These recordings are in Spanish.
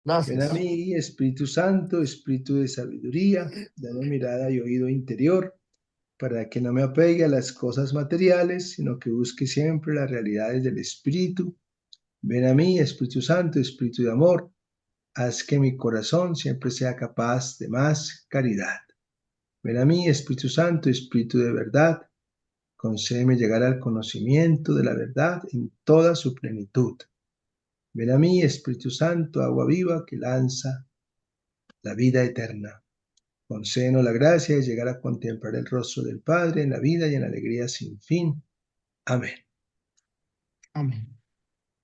Ven a Gracias. mí, Espíritu Santo, Espíritu de sabiduría, dame mirada y oído interior, para que no me apegue a las cosas materiales, sino que busque siempre las realidades del Espíritu. Ven a mí, Espíritu Santo, Espíritu de amor, haz que mi corazón siempre sea capaz de más caridad. Ven a mí, Espíritu Santo, Espíritu de verdad, concédeme llegar al conocimiento de la verdad en toda su plenitud. Ven a mí, Espíritu Santo, agua viva que lanza la vida eterna. Concédenos la gracia de llegar a contemplar el rostro del Padre en la vida y en la alegría sin fin. Amén. Amén.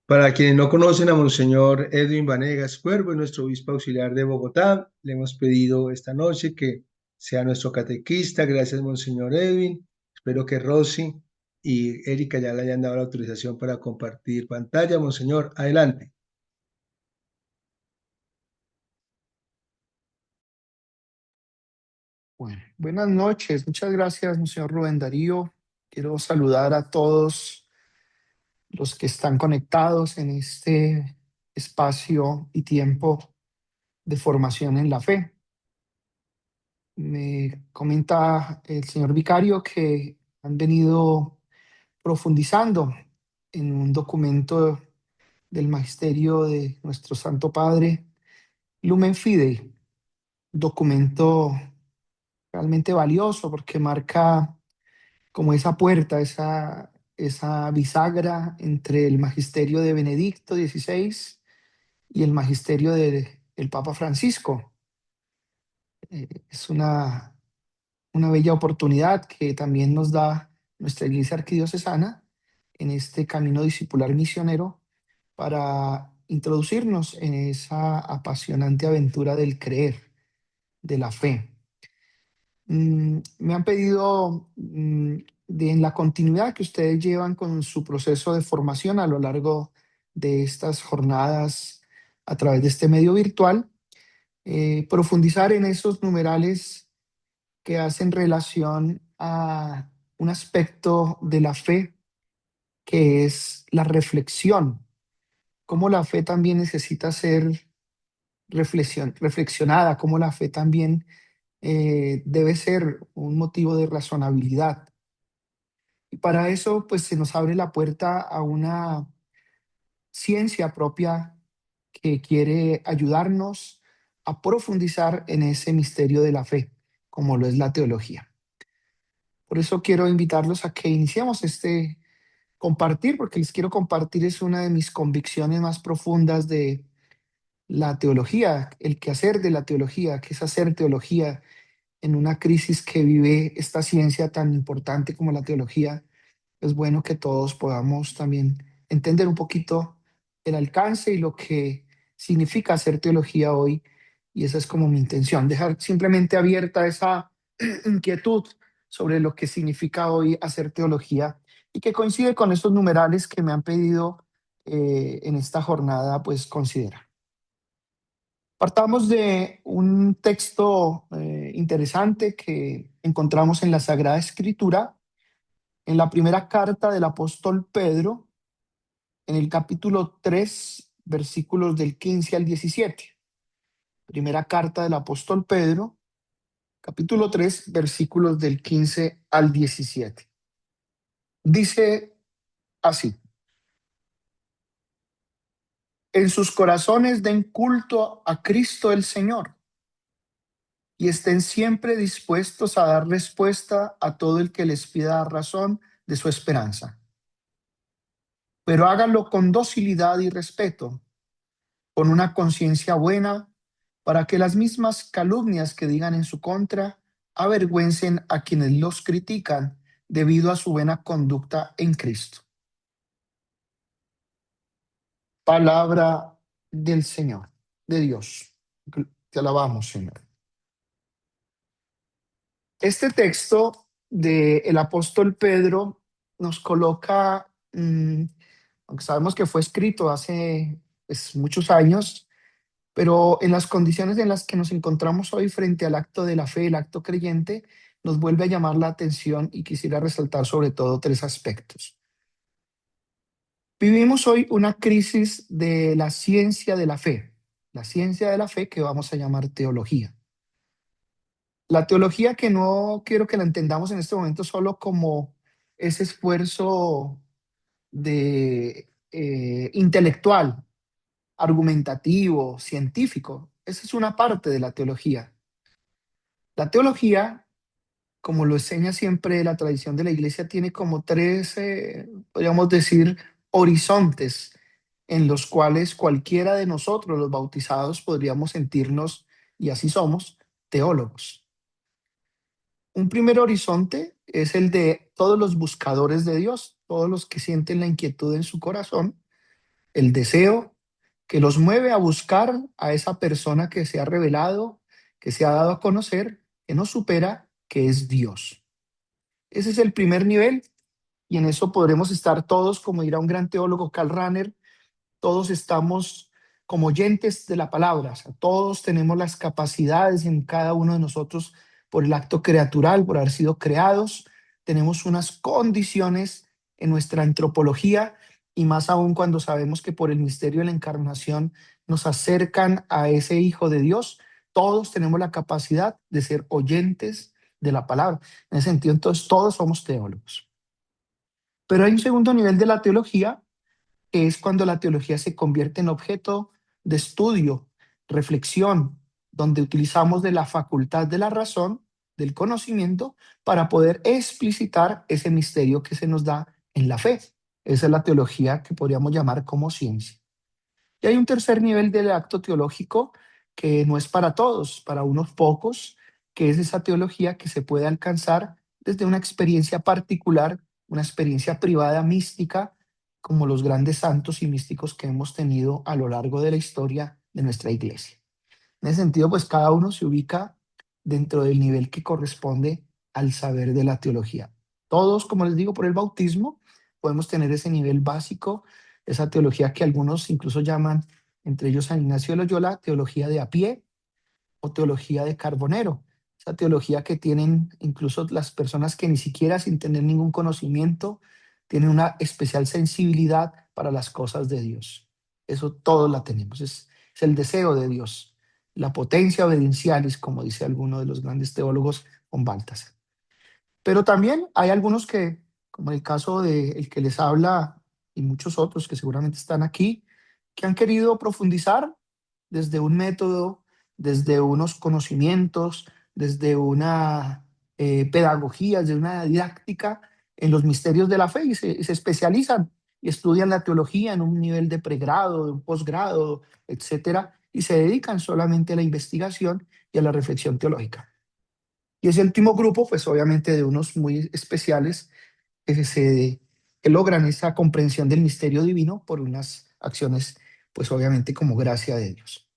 Para quienes no conocen a Monseñor Edwin Vanegas Cuervo, es nuestro obispo auxiliar de Bogotá. Le hemos pedido esta noche que sea nuestro catequista. Gracias, Monseñor Edwin. Espero que Rosy y Erika ya le hayan dado la autorización para compartir pantalla. Monseñor, adelante. Bueno, buenas noches. Muchas gracias, señor Rubén Darío. Quiero saludar a todos los que están conectados en este espacio y tiempo de formación en la fe. Me comenta el señor vicario que han venido profundizando en un documento del magisterio de nuestro Santo Padre, Lumen Fidei, documento realmente valioso porque marca como esa puerta, esa bisagra entre el magisterio de Benedicto XVI y el magisterio del Papa Francisco. Es una bella oportunidad que también nos da nuestra Iglesia Arquidiocesana en este camino discipular misionero para introducirnos en esa apasionante aventura del creer, de la fe. Me han pedido en la continuidad que ustedes llevan con su proceso de formación a lo largo de estas jornadas a través de este medio virtual, profundizar en esos numerales que hacen relación a un aspecto de la fe que es la reflexión, cómo la fe también necesita ser reflexionada, cómo la fe también debe ser un motivo de razonabilidad. Y para eso, pues se nos abre la puerta a una ciencia propia que quiere ayudarnos a profundizar en ese misterio de la fe, como lo es la teología. Por eso quiero invitarlos a que iniciemos este compartir, porque les quiero compartir es una de mis convicciones más profundas de la teología, el quehacer de la teología, que es hacer teología en una crisis que vive esta ciencia tan importante como la teología. Es bueno que todos podamos también entender un poquito el alcance y lo que significa hacer teología hoy. Y esa es como mi intención, dejar simplemente abierta esa inquietud sobre lo que significa hoy hacer teología y que coincide con estos numerales que me han pedido en esta jornada, pues considerar. Partamos de un texto interesante que encontramos en la Sagrada Escritura, en la primera carta del apóstol Pedro, en el capítulo 3, versículos del 15 al 17. Primera carta del apóstol Pedro, capítulo 3, versículos del 15 al 17. Dice así: en sus corazones den culto a Cristo el Señor y estén siempre dispuestos a dar respuesta a todo el que les pida razón de su esperanza. Pero háganlo con docilidad y respeto, con una conciencia buena, para que las mismas calumnias que digan en su contra avergüencen a quienes los critican debido a su buena conducta en Cristo. Palabra del Señor, de Dios. Te alabamos, Señor. Este texto del apóstol Pedro nos coloca, aunque sabemos que fue escrito hace pues, muchos años, pero en las condiciones en las que nos encontramos hoy frente al acto de la fe, el acto creyente, nos vuelve a llamar la atención y quisiera resaltar sobre todo tres aspectos. Vivimos hoy una crisis de la ciencia de la fe. la ciencia de la fe que vamos a llamar teología. La teología que no quiero que la entendamos en este momento solo como ese esfuerzo de intelectual, argumentativo, científico. Esa es una parte de la teología. La teología, como lo enseña siempre la tradición de la iglesia, tiene como tres, podríamos decir, horizontes en los cuales cualquiera de nosotros, los bautizados, podríamos sentirnos, y así somos, teólogos. Un primer horizonte es el de todos los buscadores de Dios, todos los que sienten la inquietud en su corazón, el deseo que los mueve a buscar a esa persona que se ha revelado, que se ha dado a conocer, que nos supera, que es Dios. Ese es el primer nivel y en eso podremos estar todos, como dirá un gran teólogo, Karl Rahner, todos estamos como oyentes de la palabra, o sea, todos tenemos las capacidades en cada uno de nosotros por el acto creatural, por haber sido creados, tenemos unas condiciones en nuestra antropología y más aún cuando sabemos que por el misterio de la encarnación nos acercan a ese Hijo de Dios, todos tenemos la capacidad de ser oyentes de la palabra. En ese sentido, entonces, todos somos teólogos. Pero hay un segundo nivel de la teología que es cuando la teología se convierte en objeto de estudio, reflexión, donde utilizamos de la facultad de la razón, del conocimiento, para poder explicitar ese misterio que se nos da en la fe. Esa es la teología que podríamos llamar como ciencia. Y hay un tercer nivel del acto teológico que no es para todos, para unos pocos, que es esa teología que se puede alcanzar desde una experiencia particular, una experiencia privada mística, como los grandes santos y místicos que hemos tenido a lo largo de la historia de nuestra iglesia. En ese sentido, pues cada uno se ubica dentro del nivel que corresponde al saber de la teología. Todos, como les digo, por el bautismo podemos tener ese nivel básico, esa teología que algunos incluso llaman, entre ellos San Ignacio de Loyola, teología de a pie o teología de carbonero. Esa teología que tienen incluso las personas que ni siquiera sin tener ningún conocimiento tienen una especial sensibilidad para las cosas de Dios. Eso todos la tenemos, es el deseo de Dios, la potencia obediencialis, como dice alguno de los grandes teólogos con Baltasar. Pero también hay algunos que, como el caso de el que les habla y muchos otros que seguramente están aquí, que han querido profundizar desde un método, desde unos conocimientos, desde una pedagogía, desde una didáctica en los misterios de la fe y se especializan y estudian la teología en un nivel de pregrado, de un posgrado, etcétera, y se dedican solamente a la investigación y a la reflexión teológica. Y ese último grupo, pues obviamente de unos muy especiales que logran esa comprensión del misterio divino por unas acciones, pues obviamente como gracia de Dios.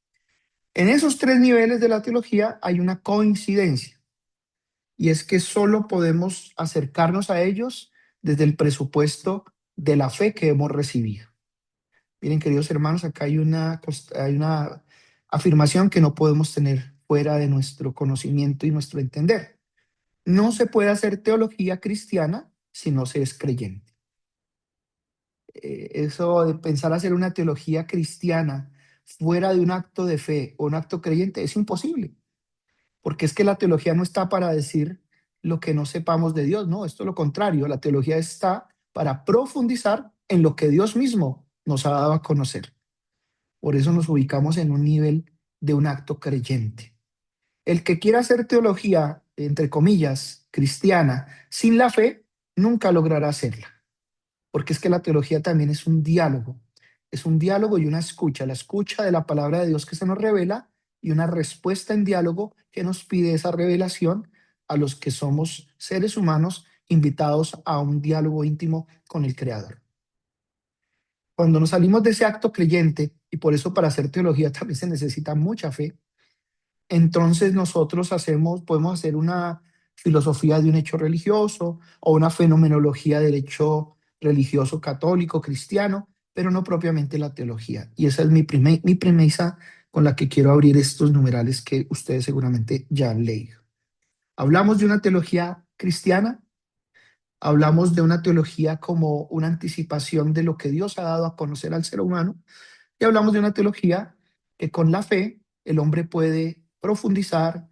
En esos tres niveles de la teología hay una coincidencia, y es que solo podemos acercarnos a ellos desde el presupuesto de la fe que hemos recibido. Miren, queridos hermanos, acá hay una afirmación que no podemos tener fuera de nuestro conocimiento y nuestro entender. No se puede hacer teología cristiana si no se es creyente. Eso de pensar hacer una teología cristiana fuera de un acto de fe o un acto creyente es imposible, porque es que la teología no está para decir lo que no sepamos de Dios, no, esto es lo contrario, la teología está para profundizar en lo que Dios mismo nos ha dado a conocer. Por eso nos ubicamos en un nivel de un acto creyente. El que quiera hacer teología, entre comillas, cristiana, sin la fe, nunca logrará hacerla, porque es que la teología también es un diálogo y una escucha, la escucha de la palabra de Dios que se nos revela y una respuesta en diálogo que nos pide esa revelación a los que somos seres humanos invitados a un diálogo íntimo con el Creador. Cuando nos salimos de ese acto creyente, y por eso para hacer teología también se necesita mucha fe, entonces nosotros podemos hacer una filosofía de un hecho religioso o una fenomenología del hecho religioso católico, cristiano, pero no propiamente la teología. Y esa es mi premisa con la que quiero abrir estos numerales que ustedes seguramente ya han leído. Hablamos de una teología cristiana, hablamos de una teología como una anticipación de lo que Dios ha dado a conocer al ser humano, y hablamos de una teología que con la fe el hombre puede profundizar,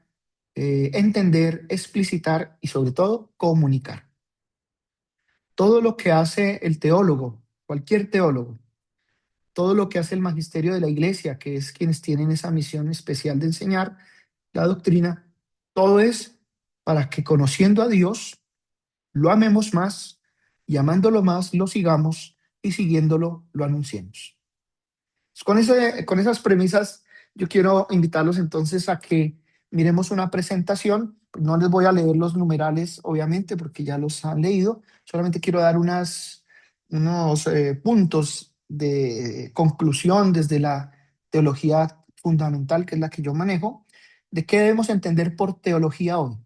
entender, explicitar y sobre todo comunicar. Todo lo que hace el teólogo, cualquier teólogo, todo lo que hace el magisterio de la iglesia, que es quienes tienen esa misión especial de enseñar la doctrina, todo es para que conociendo a Dios, lo amemos más y amándolo más, lo sigamos y siguiéndolo, lo anunciemos. Con esas premisas, yo quiero invitarlos entonces a que miremos una presentación. No les voy a leer los numerales, obviamente, porque ya los han leído. Solamente quiero dar unos puntos de conclusión desde la teología fundamental, que es la que yo manejo, de qué debemos entender por teología hoy.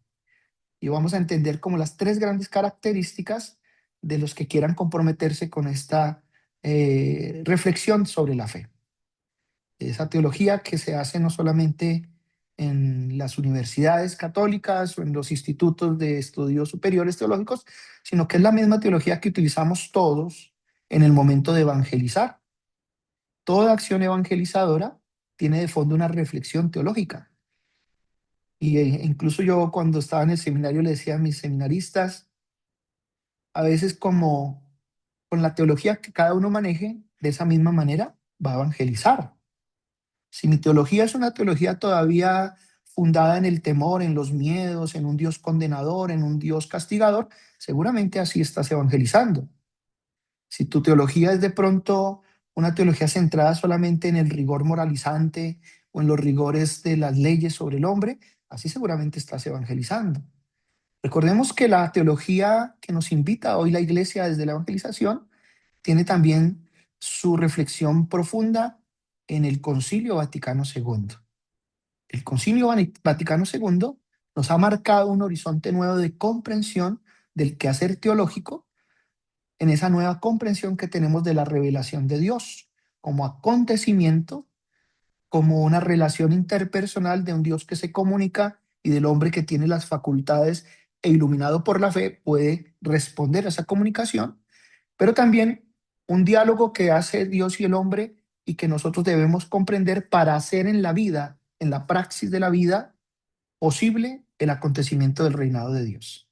Y vamos a entender como las tres grandes características de los que quieran comprometerse con esta reflexión sobre la fe. Esa teología que se hace no solamente en las universidades católicas o en los institutos de estudios superiores teológicos, sino que es la misma teología que utilizamos todos en el momento de evangelizar. Toda acción evangelizadora tiene de fondo una reflexión teológica. Y incluso yo cuando estaba en el seminario le decía a mis seminaristas, a veces como con la teología que cada uno maneje, de esa misma manera va a evangelizar. Si mi teología es una teología todavía fundada en el temor, en los miedos, en un Dios condenador, en un Dios castigador, seguramente así estás evangelizando. Si tu teología es de pronto una teología centrada solamente en el rigor moralizante o en los rigores de las leyes sobre el hombre, así seguramente estás evangelizando. Recordemos que la teología que nos invita hoy la Iglesia desde la evangelización tiene también su reflexión profunda en el Concilio Vaticano II. El Concilio Vaticano II nos ha marcado un horizonte nuevo de comprensión del quehacer teológico en esa nueva comprensión que tenemos de la revelación de Dios como acontecimiento, como una relación interpersonal de un Dios que se comunica y del hombre que tiene las facultades e iluminado por la fe puede responder a esa comunicación, pero también un diálogo que hace Dios y el hombre y que nosotros debemos comprender para hacer en la vida, en la praxis de la vida, posible el acontecimiento del reinado de Dios.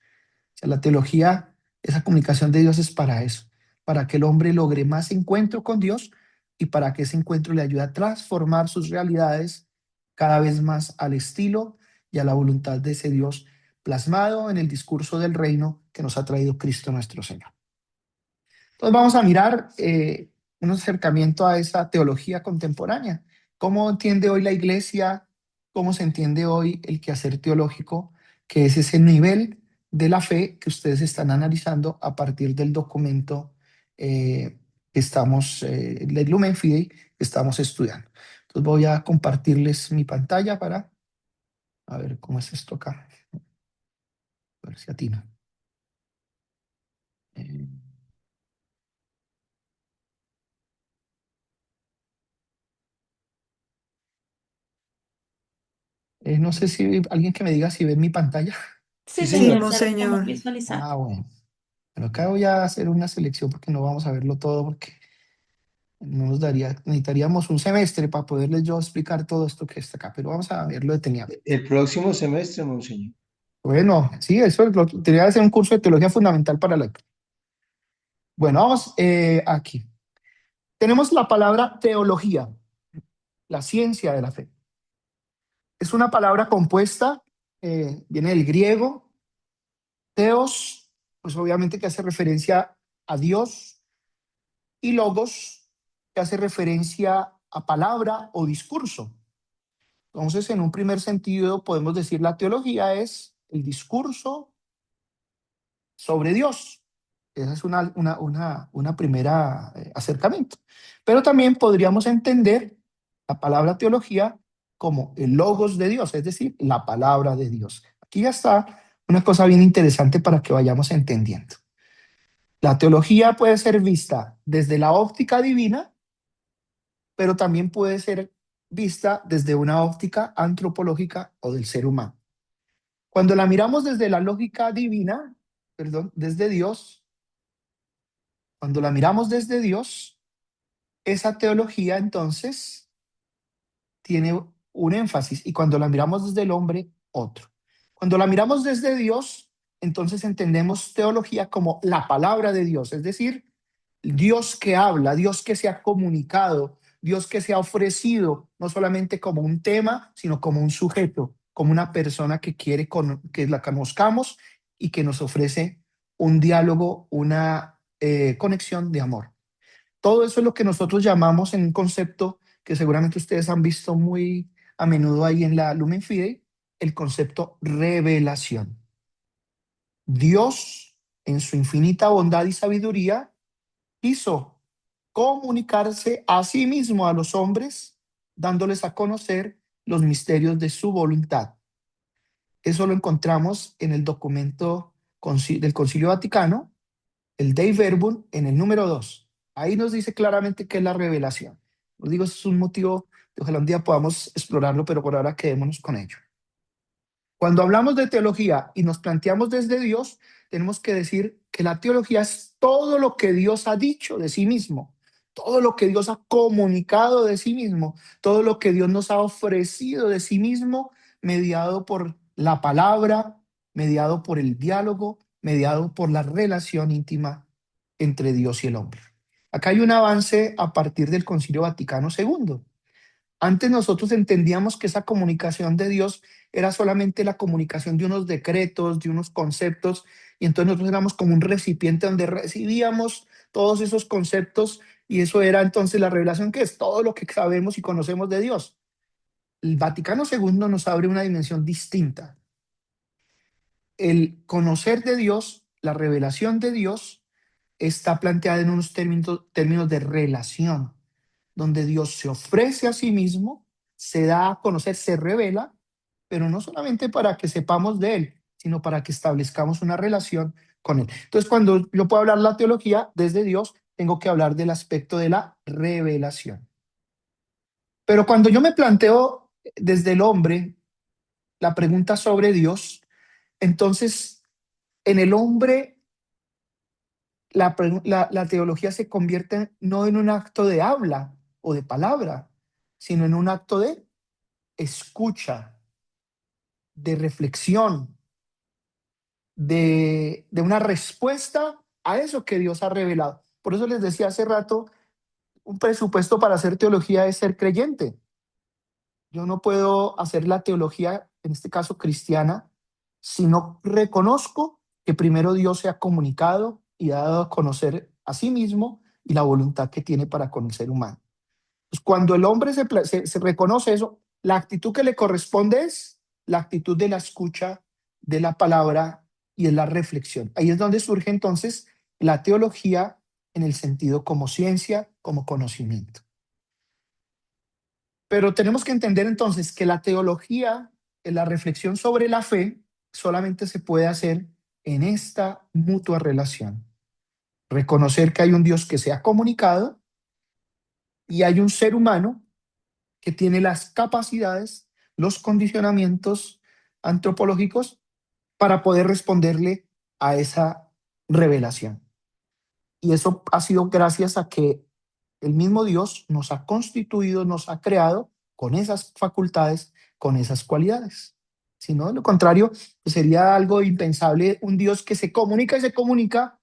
O sea, la teología, esa comunicación de Dios es para eso, para que el hombre logre más encuentro con Dios y para que ese encuentro le ayude a transformar sus realidades cada vez más al estilo y a la voluntad de ese Dios plasmado en el discurso del reino que nos ha traído Cristo nuestro Señor. Entonces vamos a mirar un acercamiento a esa teología contemporánea. ¿Cómo entiende hoy la iglesia? ¿Cómo se entiende hoy el quehacer teológico? Que es ese nivel de la fe que ustedes están analizando a partir del documento que estamos, el Lumen Fidei, que estamos estudiando. Entonces voy a compartirles mi pantalla para a ver cómo es esto acá. A ver si atino. Eh, no sé si alguien que me diga si ve mi pantalla. Sí, Sí, señor. señor, No, ya lo estamos señor. visualizando. Ah, bueno. Pero acá voy a hacer una selección porque no vamos a verlo todo porque no nos daría, necesitaríamos un semestre para poderles yo explicar todo esto que está acá, pero vamos a verlo detenidamente. El próximo semestre, monseñor. Bueno, sí, eso es tendría que ser un curso de teología fundamental para la... Bueno, vamos aquí. Tenemos la palabra teología, la ciencia de la fe. Es una palabra compuesta, viene del griego, teos, pues obviamente que hace referencia a Dios, y logos, que hace referencia a palabra o discurso. Entonces, en un primer sentido, podemos decir la teología es el discurso sobre Dios. Esa es una primera acercamiento. Pero también podríamos entender la palabra teología como el logos de Dios, es decir, la palabra de Dios. Aquí ya está una cosa bien interesante para que vayamos entendiendo. La teología puede ser vista desde la óptica divina, pero también puede ser vista desde una óptica antropológica o del ser humano. Cuando la miramos desde la lógica divina, perdón, desde Dios, cuando la miramos desde Dios, esa teología entonces tiene un énfasis y cuando la miramos desde el hombre, otro. Cuando la miramos desde Dios, entonces entendemos teología como la palabra de Dios, es decir, Dios que habla, Dios que se ha comunicado, Dios que se ha ofrecido, no solamente como un tema, sino como un sujeto, como una persona que quiere que la conozcamos y que nos ofrece un diálogo, una conexión de amor. Todo eso es lo que nosotros llamamos en un concepto que seguramente ustedes han visto muy a menudo ahí en la Lumen Fidei, el concepto revelación. Dios, en su infinita bondad y sabiduría, quiso comunicarse a sí mismo a los hombres, dándoles a conocer los misterios de su voluntad. Eso lo encontramos en el documento del Concilio Vaticano, el Dei Verbum, en el número 2. Ahí nos dice claramente qué es la revelación. Os digo, eso es un motivo que ojalá un día podamos explorarlo, pero por ahora quedémonos con ello. Cuando hablamos de teología y nos planteamos desde Dios, tenemos que decir que la teología es todo lo que Dios ha dicho de sí mismo, todo lo que Dios ha comunicado de sí mismo, todo lo que Dios nos ha ofrecido de sí mismo, mediado por la palabra, mediado por el diálogo, mediado por la relación íntima entre Dios y el hombre. Acá hay un avance a partir del Concilio Vaticano II. Antes nosotros entendíamos que esa comunicación de Dios era solamente la comunicación de unos decretos, de unos conceptos, y entonces nosotros éramos como un recipiente donde recibíamos todos esos conceptos y eso era entonces la revelación, que es todo lo que sabemos y conocemos de Dios. El Vaticano II nos abre una dimensión distinta. El conocer de Dios, la revelación de Dios, está planteada en unos términos de relación donde Dios se ofrece a sí mismo, se da a conocer, se revela, pero no solamente para que sepamos de Él, sino para que establezcamos una relación con Él. Entonces, cuando yo puedo hablar la teología desde Dios, tengo que hablar del aspecto de la revelación. Pero cuando yo me planteo desde el hombre la pregunta sobre Dios, entonces en el hombre la teología se convierte no en un acto de habla o de palabra, sino en un acto de escucha, de reflexión, de una respuesta a eso que Dios ha revelado. Por eso les decía hace rato, un presupuesto para hacer teología es ser creyente. Yo no puedo hacer la teología, en este caso cristiana, si no reconozco que primero Dios se ha comunicado y ha dado a conocer a sí mismo y la voluntad que tiene para con el ser humano. Pues cuando el hombre se reconoce eso, la actitud que le corresponde es la actitud de la escucha de la palabra y de la reflexión. Ahí es donde surge entonces la teología en el sentido como ciencia, como conocimiento. Pero tenemos que entender entonces que la teología, la reflexión sobre la fe, solamente se puede hacer en esta mutua relación. Reconocer que hay un Dios que se ha comunicado y hay un ser humano que tiene las capacidades, los condicionamientos antropológicos para poder responderle a esa revelación. Y eso ha sido gracias a que el mismo Dios nos ha constituido, nos ha creado con esas facultades, con esas cualidades. Si no, de lo contrario, pues sería algo impensable un Dios que se comunica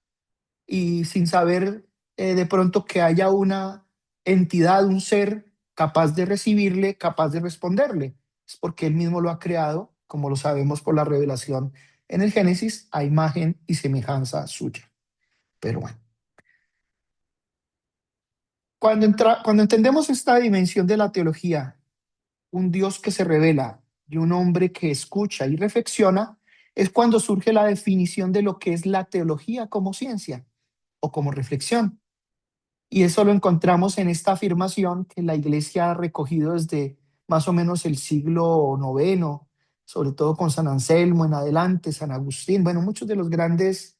y sin saber de pronto que haya una entidad, un ser capaz de recibirle, capaz de responderle. Es porque él mismo lo ha creado, como lo sabemos por la revelación en el Génesis, a imagen y semejanza suya. Pero bueno, cuando entendemos esta dimensión de la teología, un Dios que se revela y un hombre que escucha y reflexiona, es cuando surge la definición de lo que es la teología como ciencia o como reflexión. Y eso lo encontramos en esta afirmación que la Iglesia ha recogido desde más o menos el siglo noveno, sobre todo con San Anselmo en adelante, San Agustín, bueno, muchos de los grandes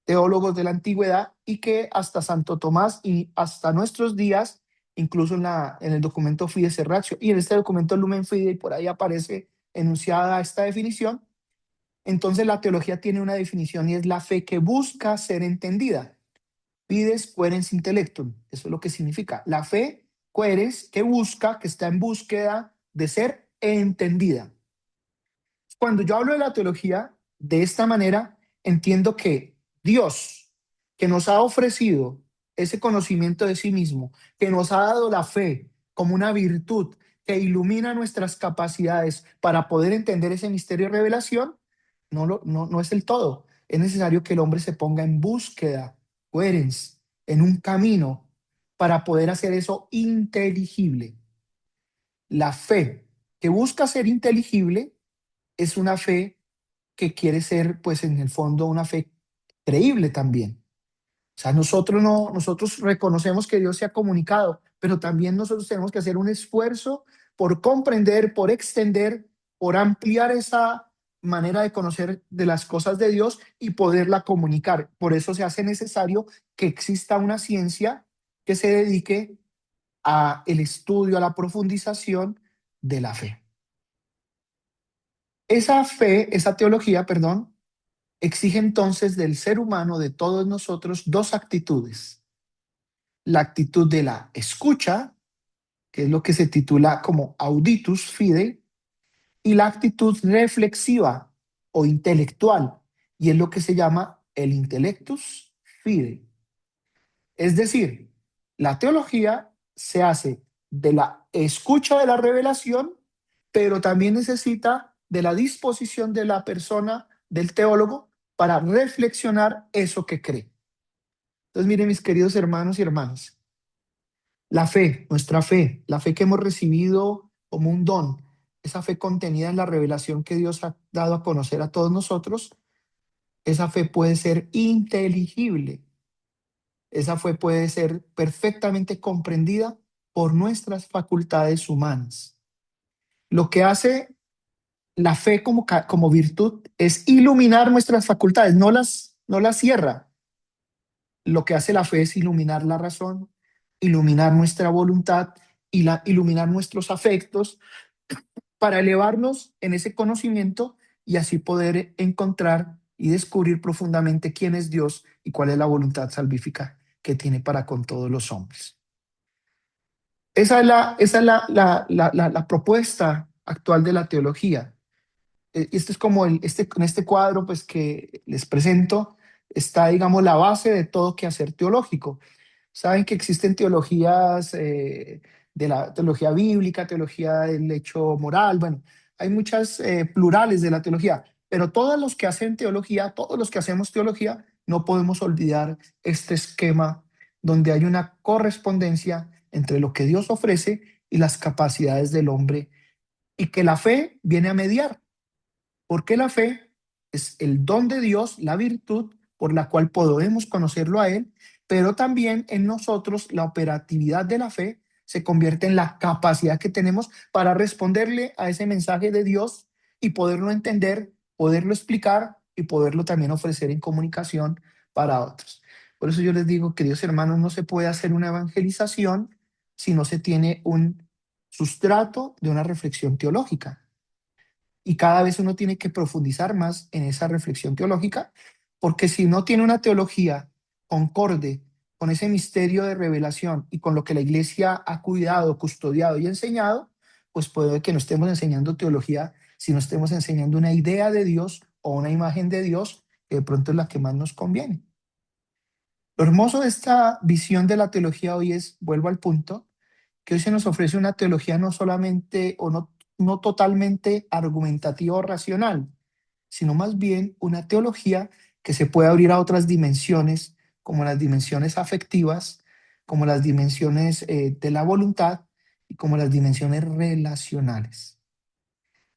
teólogos de la antigüedad y que hasta Santo Tomás y hasta nuestros días, incluso en el documento Fides et Ratio y en este documento Lumen Fidei, por ahí aparece enunciada esta definición. Entonces la teología tiene una definición y es la fe que busca ser entendida. Fides querens intellectum, eso es lo que significa. La fe, querens, que busca, que está en búsqueda de ser entendida. Cuando yo hablo de la teología de esta manera, entiendo que Dios, que nos ha ofrecido ese conocimiento de sí mismo, que nos ha dado la fe como una virtud que ilumina nuestras capacidades para poder entender ese misterio de revelación, no es el todo. Es necesario que el hombre se ponga en búsqueda, coherence, en un camino para poder hacer eso inteligible. La fe que busca ser inteligible es una fe que quiere ser, pues en el fondo, una fe creíble también. O sea, nosotros reconocemos que Dios se ha comunicado, pero también nosotros tenemos que hacer un esfuerzo por comprender, por extender, por ampliar esa manera de conocer de las cosas de Dios y poderla comunicar. Por eso se hace necesario que exista una ciencia que se dedique a el estudio, a la profundización de la fe. Esa fe, esa teología, perdón, exige entonces del ser humano, de todos nosotros, dos actitudes. La actitud de la escucha, que es lo que se titula como auditus fide, y la actitud reflexiva o intelectual, y es lo que se llama el intellectus fide. Es decir, la teología se hace de la escucha de la revelación, pero también necesita de la disposición de la persona, del teólogo, para reflexionar eso que cree. Entonces, miren, mis queridos hermanos y hermanas, la fe, nuestra fe, la fe que hemos recibido como un don, esa fe contenida en la revelación que Dios ha dado a conocer a todos nosotros, esa fe puede ser inteligible. Esa fe puede ser perfectamente comprendida por nuestras facultades humanas. Lo que hace la fe como virtud es iluminar nuestras facultades, no las cierra. Lo que hace la fe es iluminar la razón, iluminar nuestra voluntad y iluminar nuestros afectos para elevarnos en ese conocimiento y así poder encontrar y descubrir profundamente quién es Dios y cuál es la voluntad salvífica que tiene para con todos los hombres. Esa es la propuesta actual de la teología. Este es como en este cuadro pues, que les presento, está, digamos, la base de todo quehacer teológico. Saben que existen teologías de la teología bíblica, teología del hecho moral, bueno, hay muchas plurales de la teología, pero todos los que hacen teología, todos los que hacemos teología, no podemos olvidar este esquema donde hay una correspondencia entre lo que Dios ofrece y las capacidades del hombre y que la fe viene a mediar, porque la fe es el don de Dios, la virtud por la cual podemos conocerlo a Él, pero también en nosotros la operatividad de la fe se convierte en la capacidad que tenemos para responderle a ese mensaje de Dios y poderlo entender, poderlo explicar y poderlo también ofrecer en comunicación para otros. Por eso yo les digo, queridos hermanos, no se puede hacer una evangelización si no se tiene un sustrato de una reflexión teológica. Y cada vez uno tiene que profundizar más en esa reflexión teológica, porque si no tiene una teología concorde con ese misterio de revelación y con lo que la iglesia ha cuidado, custodiado y enseñado, pues puede que no estemos enseñando teología, sino estemos enseñando una idea de Dios o una imagen de Dios que de pronto es la que más nos conviene. Lo hermoso de esta visión de la teología hoy es, vuelvo al punto, que hoy se nos ofrece una teología no solamente o no totalmente argumentativa o racional, sino más bien una teología que se puede abrir a otras dimensiones, como las dimensiones afectivas, como las dimensiones de la voluntad y como las dimensiones relacionales.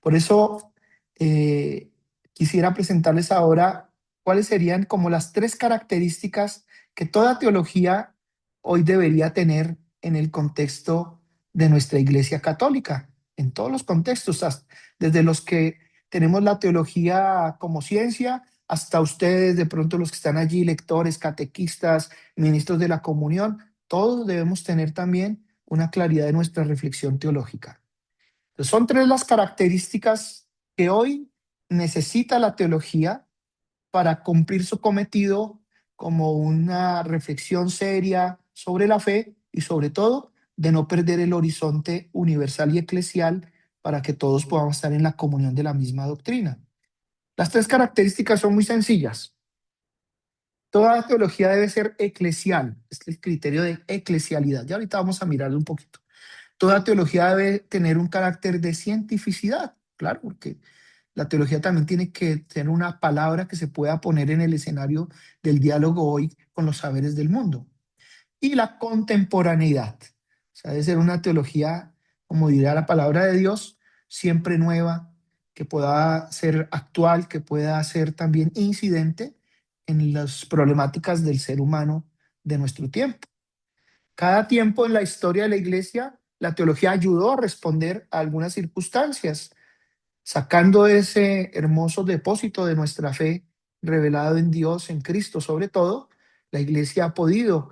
Por eso eh, quisiera presentarles ahora cuáles serían como las tres características que toda teología hoy debería tener en el contexto de nuestra Iglesia Católica, en todos los contextos, desde los que tenemos la teología como ciencia hasta ustedes, de pronto los que están allí, lectores, catequistas, ministros de la comunión, todos debemos tener también una claridad de nuestra reflexión teológica. Entonces, son tres las características que hoy necesita la teología para cumplir su cometido como una reflexión seria sobre la fe y sobre todo de no perder el horizonte universal y eclesial para que todos podamos estar en la comunión de la misma doctrina. Las tres características son muy sencillas. Toda teología debe ser eclesial, es el criterio de eclesialidad. Ya ahorita vamos a mirarlo un poquito. Toda teología debe tener un carácter de cientificidad, claro, porque la teología también tiene que tener una palabra que se pueda poner en el escenario del diálogo hoy con los saberes del mundo. Y la contemporaneidad, o sea, debe ser una teología, como dirá la palabra de Dios, siempre nueva, que pueda ser actual, que pueda ser también incidente en las problemáticas del ser humano de nuestro tiempo. Cada tiempo en la historia de la iglesia, la teología ayudó a responder a algunas circunstancias, sacando ese hermoso depósito de nuestra fe revelado en Dios, en Cristo sobre todo. La iglesia ha podido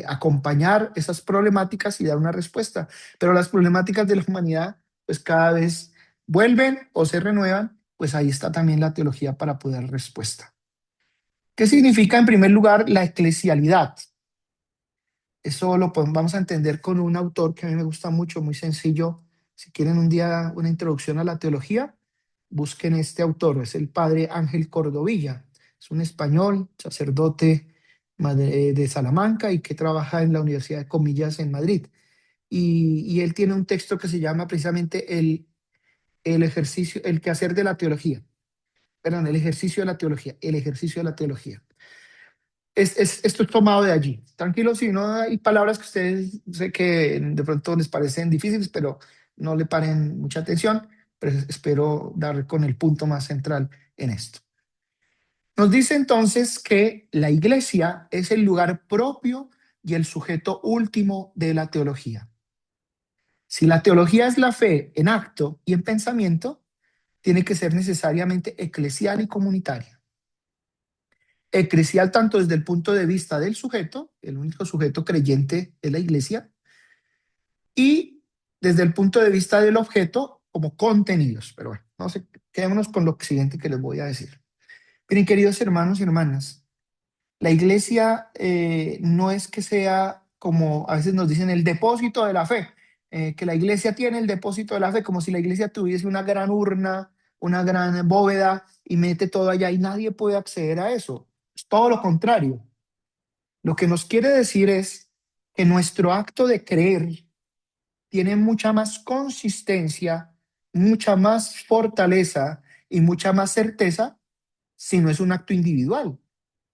acompañar esas problemáticas y dar una respuesta, pero las problemáticas de la humanidad pues cada vez vuelven o se renuevan, pues ahí está también la teología para poder dar respuesta. ¿Qué significa en primer lugar la eclesialidad? Eso vamos a entender con un autor que a mí me gusta mucho, muy sencillo. Si quieren un día una introducción a la teología, busquen este autor, es el padre Ángel Cordovilla. Es un español, sacerdote de Salamanca y que trabaja en la Universidad de Comillas en Madrid. Y él tiene un texto que se llama precisamente el ejercicio, el quehacer de la teología. Perdón, el ejercicio de la teología, el ejercicio de la teología. Esto es tomado de allí. Tranquilo, si no hay palabras que ustedes sé que de pronto les parecen difíciles, pero no le paren mucha atención, pero espero dar con el punto más central en esto. Nos dice entonces que la iglesia es el lugar propio y el sujeto último de la teología. Si la teología es la fe en acto y en pensamiento, tiene que ser necesariamente eclesial y comunitaria. Eclesial tanto desde el punto de vista del sujeto, el único sujeto creyente de la iglesia, y desde el punto de vista del objeto como contenidos. Pero bueno, no sé, quedémonos con lo siguiente que les voy a decir. Miren, queridos hermanos y hermanas, la iglesia no es que sea como a veces nos dicen el depósito de la fe, que la iglesia tiene el depósito de la fe, como si la iglesia tuviese una gran urna, una gran bóveda y mete todo allá y nadie puede acceder a eso. Es todo lo contrario. Lo que nos quiere decir es que nuestro acto de creer tiene mucha más consistencia, mucha más fortaleza y mucha más certeza si no es un acto individual,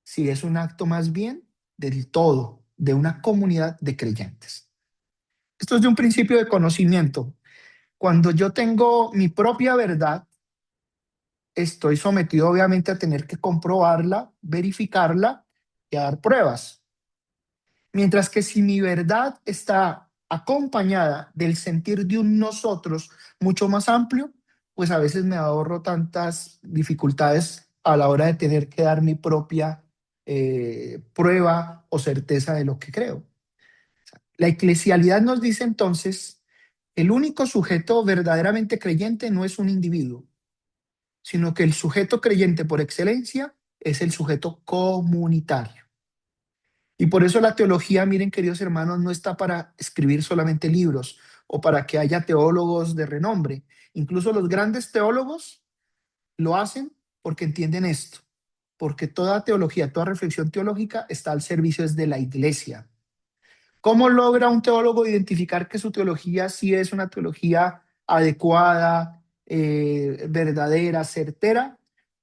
si es un acto más bien del todo, de una comunidad de creyentes. Esto es de un principio de conocimiento. Cuando yo tengo mi propia verdad, estoy sometido obviamente a tener que comprobarla, verificarla y a dar pruebas. Mientras que si mi verdad está acompañada del sentir de un nosotros mucho más amplio, pues a veces me ahorro tantas dificultades a la hora de tener que dar mi propia prueba o certeza de lo que creo. La eclesialidad nos dice entonces, el único sujeto verdaderamente creyente no es un individuo, sino que el sujeto creyente por excelencia es el sujeto comunitario. Y por eso la teología, miren queridos hermanos, no está para escribir solamente libros o para que haya teólogos de renombre. Incluso los grandes teólogos lo hacen porque entienden esto, porque toda teología, toda reflexión teológica está al servicio de la iglesia. ¿Cómo logra un teólogo identificar que su teología sí es una teología adecuada, verdadera, certera?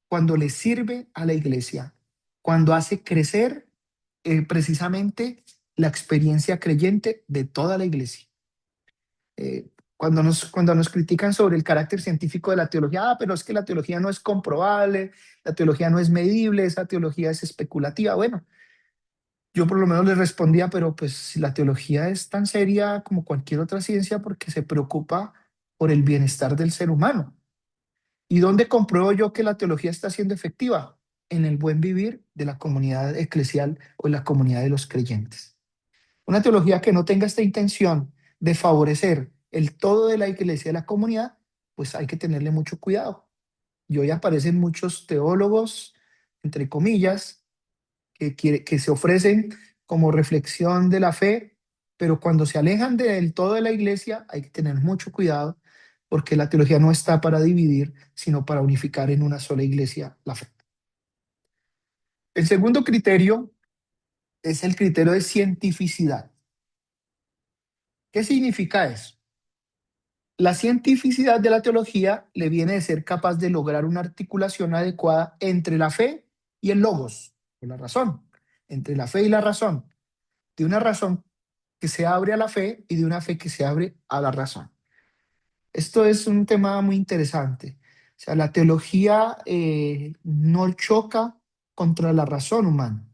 Cuando le sirve a la iglesia, cuando hace crecer precisamente la experiencia creyente de toda la iglesia. Cuando nos critican sobre el carácter científico de la teología, pero es que la teología no es comprobable, la teología no es medible, esa teología es especulativa. Bueno, yo por lo menos les respondía, pero pues la teología es tan seria como cualquier otra ciencia porque se preocupa por el bienestar del ser humano. ¿Y dónde compruebo yo que la teología está siendo efectiva? En el buen vivir de la comunidad eclesial o en la comunidad de los creyentes. Una teología que no tenga esta intención de favorecer el todo de la iglesia, de la comunidad, pues hay que tenerle mucho cuidado. Y hoy aparecen muchos teólogos, entre comillas, que se ofrecen como reflexión de la fe, pero cuando se alejan del todo de la iglesia hay que tener mucho cuidado porque la teología no está para dividir, sino para unificar en una sola iglesia la fe. El segundo criterio es el criterio de cientificidad. ¿Qué significa eso? La cientificidad de la teología le viene de ser capaz de lograr una articulación adecuada entre la fe y el logos, o la razón, entre la fe y la razón, de una razón que se abre a la fe y de una fe que se abre a la razón. Esto es un tema muy interesante. O sea, la teología no choca contra la razón humana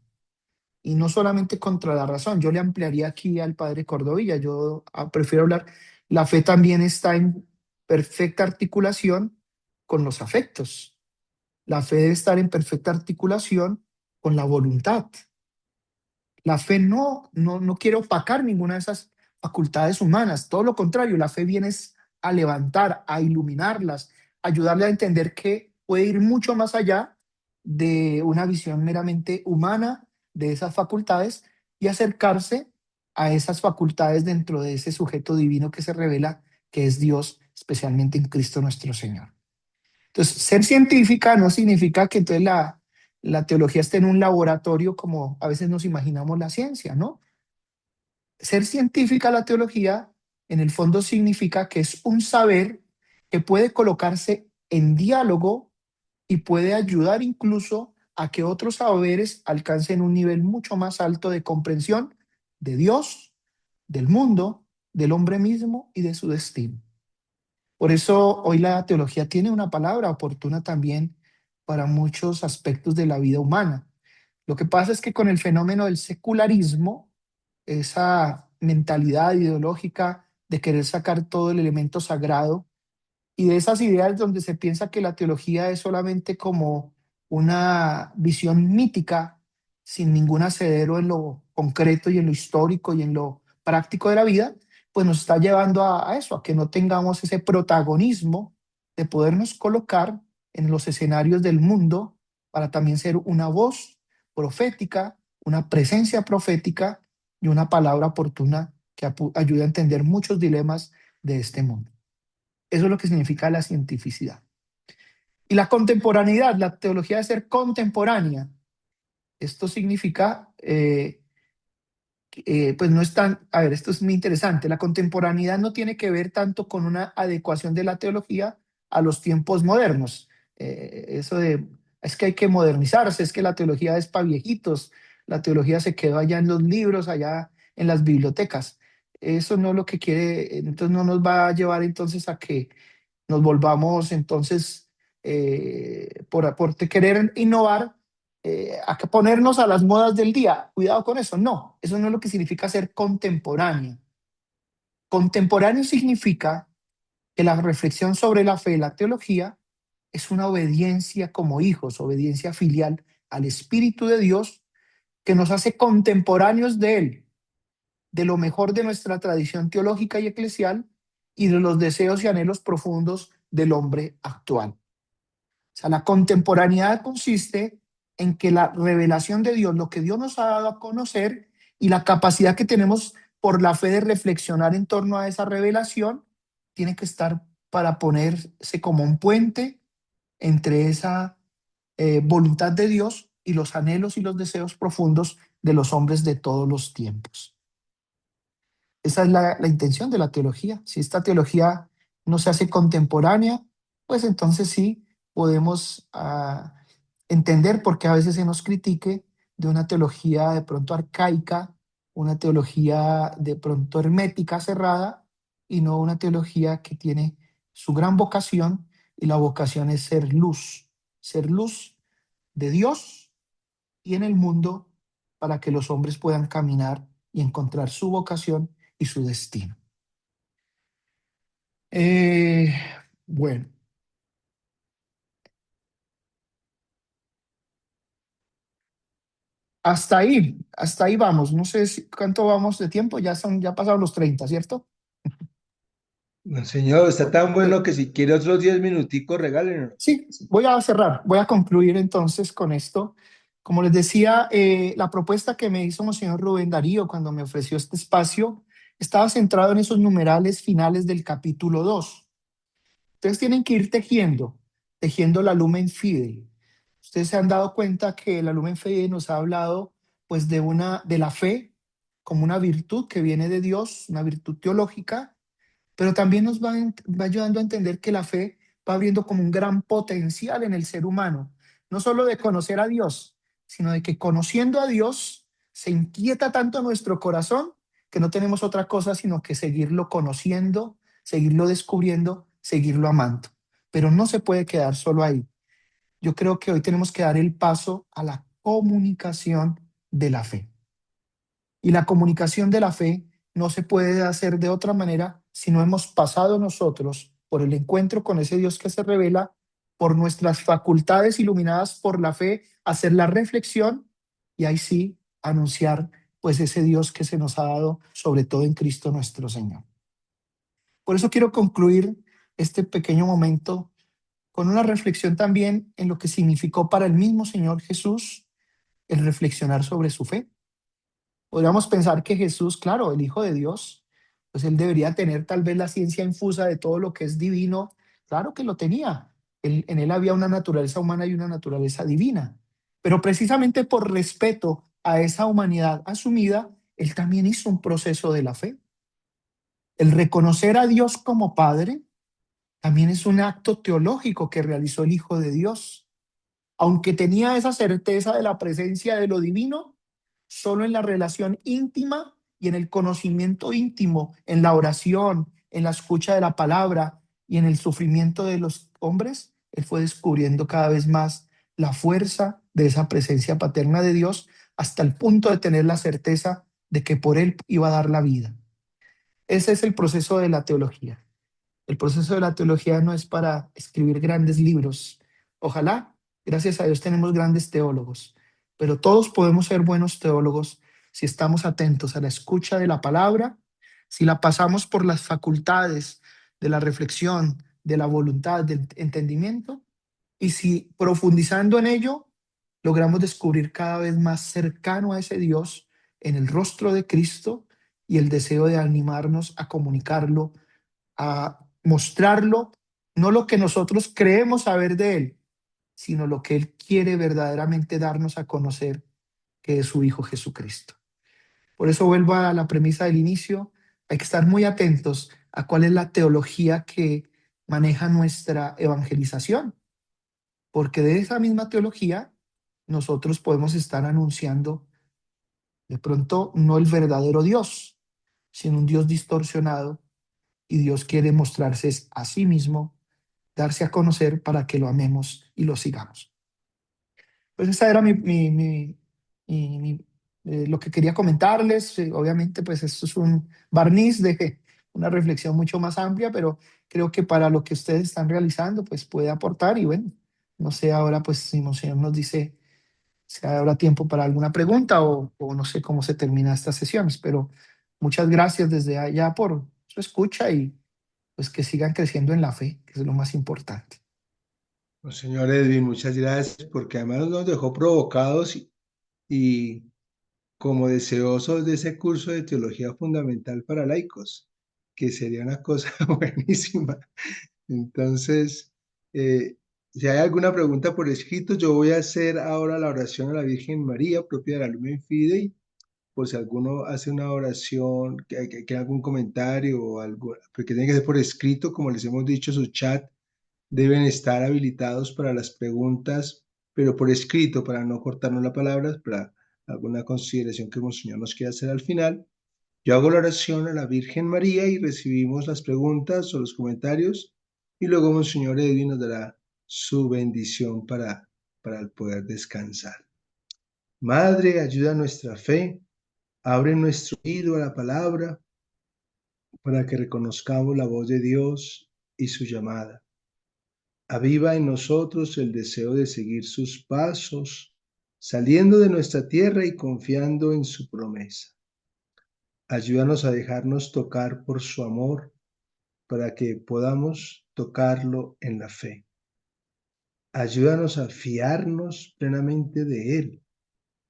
y no solamente contra la razón. Yo le ampliaría aquí al padre Cordovilla, yo prefiero hablar, la fe también está en perfecta articulación con los afectos. La fe debe estar en perfecta articulación con la voluntad. La fe no quiere opacar ninguna de esas facultades humanas, todo lo contrario, la fe viene a levantar, a iluminarlas, a ayudarle a entender que puede ir mucho más allá de una visión meramente humana de esas facultades y acercarse a esas facultades dentro de ese sujeto divino que se revela, que es Dios, especialmente en Cristo nuestro Señor. Entonces, ser científica no significa que entonces la teología esté en un laboratorio como a veces nos imaginamos la ciencia, ¿no? Ser científica la teología en el fondo significa que es un saber que puede colocarse en diálogo y puede ayudar incluso a que otros saberes alcancen un nivel mucho más alto de comprensión de Dios, del mundo, del hombre mismo y de su destino. Por eso hoy la teología tiene una palabra oportuna también para muchos aspectos de la vida humana. Lo que pasa es que con el fenómeno del secularismo, esa mentalidad ideológica de querer sacar todo el elemento sagrado y de esas ideas donde se piensa que la teología es solamente como una visión mítica, sin ningún asidero en lo concreto y en lo histórico y en lo práctico de la vida, pues nos está llevando a eso, a que no tengamos ese protagonismo de podernos colocar en los escenarios del mundo para también ser una voz profética, una presencia profética y una palabra oportuna que ayude a entender muchos dilemas de este mundo. Eso es lo que significa la cientificidad. Y la contemporaneidad, la teología de ser contemporánea. Esto significa, pues no es tan, a ver, esto es muy interesante. La contemporaneidad no tiene que ver tanto con una adecuación de la teología a los tiempos modernos. Eso de, es que hay que modernizarse, es que la teología es para viejitos, la teología se quedó allá en los libros, allá en las bibliotecas. Eso no es lo que quiere, entonces no nos va a llevar entonces a que nos volvamos entonces, por querer innovar, a que ponernos a las modas del día. Cuidado con eso. No, eso no es lo que significa ser contemporáneo. Contemporáneo significa que la reflexión sobre la fe y la teología es una obediencia como hijos, obediencia filial al Espíritu de Dios que nos hace contemporáneos de Él, de lo mejor de nuestra tradición teológica y eclesial y de los deseos y anhelos profundos del hombre actual. O sea, la contemporaneidad consiste en que la revelación de Dios, lo que Dios nos ha dado a conocer y la capacidad que tenemos por la fe de reflexionar en torno a esa revelación, tiene que estar para ponerse como un puente entre esa voluntad de Dios y los anhelos y los deseos profundos de los hombres de todos los tiempos. Esa es la intención de la teología. Si esta teología no se hace contemporánea, pues entonces sí podemos entender por qué a veces se nos critique de una teología de pronto arcaica, una teología de pronto hermética, cerrada, y no una teología que tiene su gran vocación, y la vocación es ser luz de Dios y en el mundo para que los hombres puedan caminar y encontrar su vocación y su destino. Eh, bueno, hasta ahí vamos. No sé cuánto vamos de tiempo, ya pasaron los 30, ¿cierto? No, señor, está tan Pues, bueno que si quiere otros 10 minuticos, regálenos. sí, voy a cerrar, voy a concluir entonces con esto. Como les decía, la propuesta que me hizo Monseñor Rubén Darío cuando me ofreció este espacio estaba centrado en esos numerales finales del capítulo 2. Ustedes tienen que ir tejiendo la Lumen Fidei. Ustedes se han dado cuenta que la Lumen Fidei nos ha hablado pues de la fe como una virtud que viene de Dios, una virtud teológica, pero también nos va ayudando a entender que la fe va abriendo como un gran potencial en el ser humano, no solo de conocer a Dios, sino de que conociendo a Dios se inquieta tanto nuestro corazón que no tenemos otra cosa sino que seguirlo conociendo, seguirlo descubriendo, seguirlo amando. Pero no se puede quedar solo ahí. Yo creo que hoy tenemos que dar el paso a la comunicación de la fe. Y la comunicación de la fe no se puede hacer de otra manera si no hemos pasado nosotros por el encuentro con ese Dios que se revela, por nuestras facultades iluminadas por la fe, hacer la reflexión y ahí sí anunciar pues ese Dios que se nos ha dado, sobre todo en Cristo nuestro Señor. Por eso quiero concluir este pequeño momento con una reflexión también en lo que significó para el mismo Señor Jesús el reflexionar sobre su fe. Podríamos pensar que Jesús, claro, el Hijo de Dios, pues él debería tener tal vez la ciencia infusa de todo lo que es divino. Claro que lo tenía. En él había una naturaleza humana y una naturaleza divina. Pero precisamente por respeto a esa humanidad asumida, él también hizo un proceso de la fe. El reconocer a Dios como Padre también es un acto teológico que realizó el Hijo de Dios. Aunque tenía esa certeza de la presencia de lo divino, solo en la relación íntima y en el conocimiento íntimo, en la oración, en la escucha de la palabra y en el sufrimiento de los hombres, él fue descubriendo cada vez más la fuerza de esa presencia paterna de Dios hasta el punto de tener la certeza de que por él iba a dar la vida. Ese es el proceso de la teología. El proceso de la teología no es para escribir grandes libros. Ojalá, gracias a Dios tenemos grandes teólogos, pero todos podemos ser buenos teólogos si estamos atentos a la escucha de la palabra, si la pasamos por las facultades de la reflexión, de la voluntad, del entendimiento, y si profundizando en ello logramos descubrir cada vez más cercano a ese Dios en el rostro de Cristo y el deseo de animarnos a comunicarlo, a mostrarlo, no lo que nosotros creemos saber de Él, sino lo que Él quiere verdaderamente darnos a conocer, que es su Hijo Jesucristo. Por eso vuelvo a la premisa del inicio, hay que estar muy atentos a cuál es la teología que maneja nuestra evangelización, porque de esa misma teología nosotros podemos estar anunciando de pronto no el verdadero Dios, sino un Dios distorsionado, y Dios quiere mostrarse a sí mismo, darse a conocer para que lo amemos y lo sigamos. Pues esa era lo que quería comentarles. Obviamente, pues esto es un barniz de una reflexión mucho más amplia, pero creo que para lo que ustedes están realizando, pues puede aportar. Y bueno, no sé ahora, pues si Monseñor nos dice si habrá tiempo para alguna pregunta o no sé cómo se termina estas sesiones, pero muchas gracias desde allá por su escucha y pues que sigan creciendo en la fe, que es lo más importante. Señor Edwin, muchas gracias porque además nos dejó provocados y como deseosos de ese curso de teología fundamental para laicos, que sería una cosa buenísima. Entonces, si hay alguna pregunta por escrito, yo voy a hacer ahora la oración a la Virgen María, propia de la Lumen Fidei, por si alguno hace una oración, que algún comentario o algo, porque tiene que ser por escrito, como les hemos dicho, su chat deben estar habilitados para las preguntas, pero por escrito, para no cortarnos la palabra, para alguna consideración que Monseñor nos quiera hacer al final. Yo hago la oración a la Virgen María y recibimos las preguntas o los comentarios y luego Monseñor Edwin nos dará su bendición para el poder descansar. Madre, ayuda a nuestra fe, abre nuestro oído a la palabra para que reconozcamos la voz de Dios y su llamada. Aviva en nosotros el deseo de seguir sus pasos, saliendo de nuestra tierra y confiando en su promesa. Ayúdanos a dejarnos tocar por su amor para que podamos tocarlo en la fe. Ayúdanos a fiarnos plenamente de Él,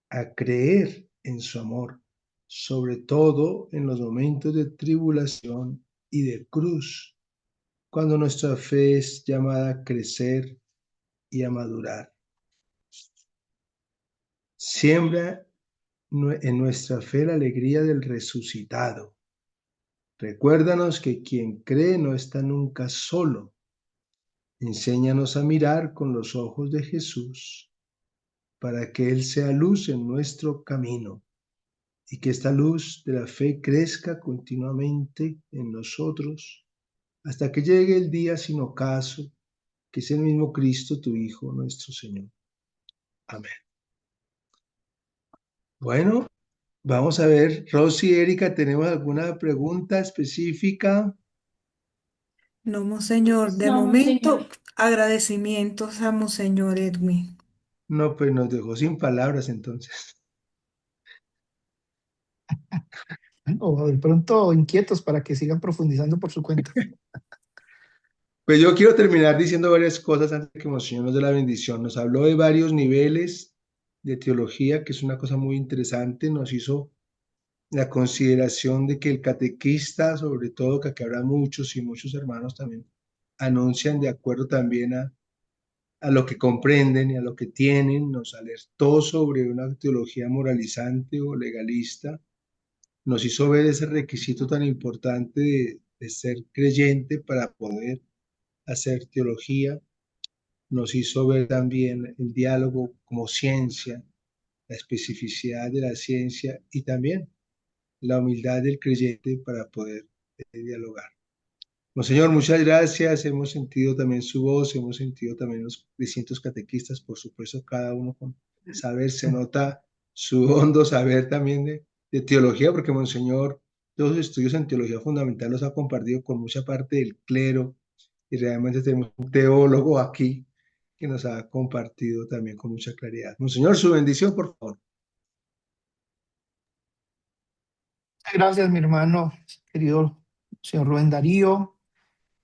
a creer en su amor, sobre todo en los momentos de tribulación y de cruz, cuando nuestra fe es llamada a crecer y a madurar. Siembra en nuestra fe la alegría del resucitado. Recuérdanos que quien cree no está nunca solo. Enséñanos a mirar con los ojos de Jesús para que Él sea luz en nuestro camino y que esta luz de la fe crezca continuamente en nosotros hasta que llegue el día sin ocaso, que es el mismo Cristo, tu Hijo, nuestro Señor. Amén. Bueno, vamos a ver, Rosy, Erika, ¿tenemos alguna pregunta específica? No, monseñor, de momento, agradecimientos a monseñor Edwin. No, pues nos dejó sin palabras entonces. O de pronto inquietos para que sigan profundizando por su cuenta. Pues yo quiero terminar diciendo varias cosas antes de que Monseñor nos dé la bendición. Nos habló de varios niveles de teología, que es una cosa muy interesante. Nos hizo la consideración de que el catequista, sobre todo, que aquí habrá muchos y muchos hermanos también, anuncian de acuerdo también a lo que comprenden y a lo que tienen. Nos alertó sobre una teología moralizante o legalista. Nos hizo ver ese requisito tan importante de ser creyente para poder hacer teología. Nos hizo ver también el diálogo como ciencia, la especificidad de la ciencia y también la humildad del creyente para poder dialogar. Monseñor, muchas gracias. Hemos sentido también su voz, hemos sentido también los distintos catequistas, por supuesto, cada uno con saber, se nota su hondo saber también de teología, porque Monseñor, todos los estudios en teología fundamental los ha compartido con mucha parte del clero y realmente tenemos un teólogo aquí que nos ha compartido también con mucha claridad. Monseñor, su bendición, por favor. Gracias, mi hermano, querido señor Rubén Darío,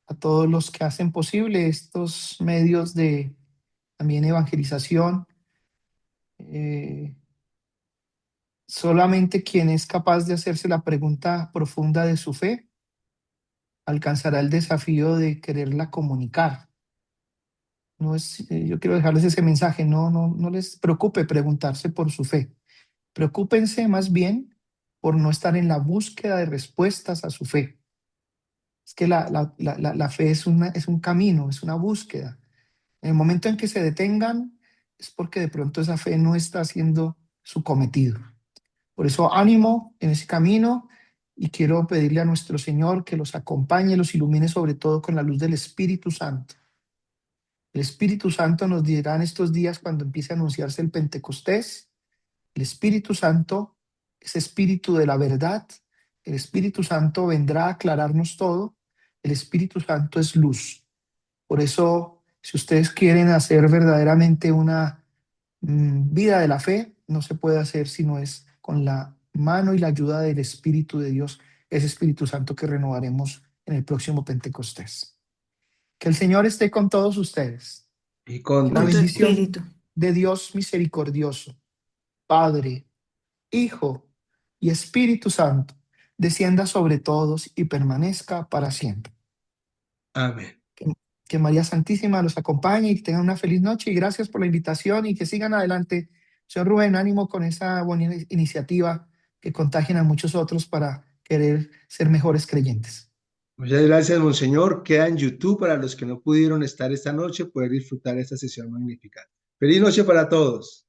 a todos los que hacen posible estos medios de también evangelización. Eh, Solamente quien es capaz de hacerse la pregunta profunda de su fe alcanzará el desafío de quererla comunicar. No es, yo quiero dejarles ese mensaje, no les preocupe preguntarse por su fe. Preocúpense más bien por no estar en la búsqueda de respuestas a su fe. Es que la fe es un camino, es una búsqueda. En el momento en que se detengan, es porque de pronto esa fe no está haciendo su cometido. Por eso ánimo en ese camino y quiero pedirle a nuestro Señor que los acompañe, los ilumine sobre todo con la luz del Espíritu Santo. El Espíritu Santo nos dirá en estos días cuando empiece a anunciarse el Pentecostés. El Espíritu Santo es espíritu de la verdad. El Espíritu Santo vendrá a aclararnos todo. El Espíritu Santo es luz. Por eso, si ustedes quieren hacer verdaderamente una vida de la fe, no se puede hacer sino es con la mano y la ayuda del Espíritu de Dios, ese Espíritu Santo que renovaremos en el próximo Pentecostés. Que el Señor esté con todos ustedes. Y con Que la Con tu bendición espíritu. de Dios misericordioso, Padre, Hijo y Espíritu Santo, descienda sobre todos y permanezca para siempre. amén. Que, que María Santísima los acompañe y que tengan una feliz noche y gracias por la invitación y que sigan adelante. Señor Rubén, ánimo con esa buena iniciativa que contagien a muchos otros para querer ser mejores creyentes. Muchas gracias, Monseñor. Queda en YouTube para los que no pudieron estar esta noche, poder disfrutar esta sesión magnífica. Feliz noche para todos.